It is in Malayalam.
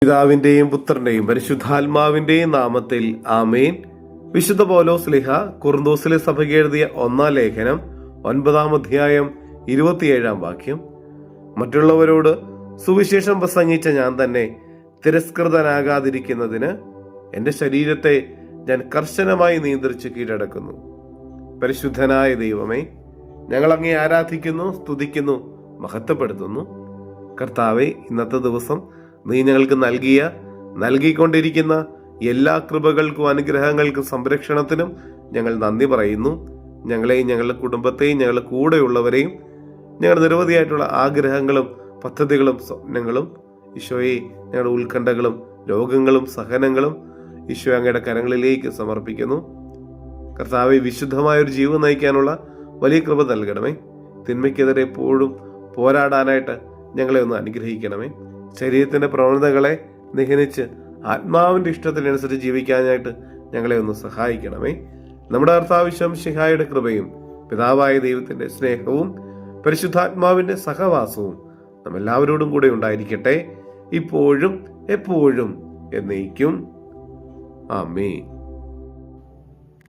പിതാവിന്റെയും പുത്രന്റെയും പരിശുദ്ധാത്മാവിന്റെയും നാമത്തിൽ ആമേൻ. വിശുദ്ധ പൗലോസ് ശ്ലീഹ കൊറിന്തോസിലെ സഭയ്ക്ക് എഴുതിയ 1-ാം ലേഖനം 9-ാം അധ്യായം 27-ാം വാക്യം. മറ്റുള്ളവരോട് സുവിശേഷം പ്രസംഗിച്ച ഞാൻ തന്നെ തിരസ്കൃതനാകാതിരിക്കുന്നതിന് എന്റെ ശരീരത്തെ ഞാൻ കർശനമായി നിയന്ത്രിച്ച് കീഴടക്കുന്നു. പരിശുദ്ധനായ ദൈവമേ, ഞങ്ങൾ അങ്ങേ ആരാധിക്കുന്നു, സ്തുതിക്കുന്നു, മഹത്വപ്പെടുത്തുന്നു. കർത്താവെ, ഇന്നത്തെ ദിവസം നീ ഞങ്ങൾക്ക് നൽകിക്കൊണ്ടിരിക്കുന്ന എല്ലാ കൃപകൾക്കും അനുഗ്രഹങ്ങൾക്കും സംരക്ഷണത്തിനും ഞങ്ങൾ നന്ദി പറയുന്നു. ഞങ്ങളെയും ഞങ്ങളുടെ കുടുംബത്തെയും ഞങ്ങളുടെ കൂടെയുള്ളവരെയും ഞങ്ങളുടെ നിരവധിയായിട്ടുള്ള ആഗ്രഹങ്ങളും പദ്ധതികളും സ്വപ്നങ്ങളും ഈശോയെ, ഞങ്ങളുടെ ഉത്കണ്ഠകളും രോഗങ്ങളും സഹനങ്ങളും ഈശോ അങ്ങയുടെ കരങ്ങളിലേക്ക് സമർപ്പിക്കുന്നു. കർത്താവെ, വിശുദ്ധമായൊരു ജീവിതം നയിക്കാനുള്ള വലിയ കൃപ നൽകണമേ. തിന്മയ്ക്കെതിരെ എപ്പോഴും പോരാടാനായിട്ട് ഞങ്ങളെ ഒന്ന് അനുഗ്രഹിക്കണമേ. ശരീരത്തിന്റെ പ്രവണതകളെ നിഹനിച്ച് ആത്മാവിന്റെ ഇഷ്ടത്തിനനുസരിച്ച് ജീവിക്കാനായിട്ട് ഞങ്ങളെ ഒന്ന് സഹായിക്കണമേ. നമ്മുടെ കർത്താവ് ശംശിഹായുടെ കൃപയും പിതാവായ ദൈവത്തിന്റെ സ്നേഹവും പരിശുദ്ധാത്മാവിന്റെ സഹവാസവും നമ്മെല്ലാവരോടും കൂടെ ഉണ്ടായിരിക്കട്ടെ, ഇപ്പോഴും എപ്പോഴും എന്നേക്കും. ആമേൻ.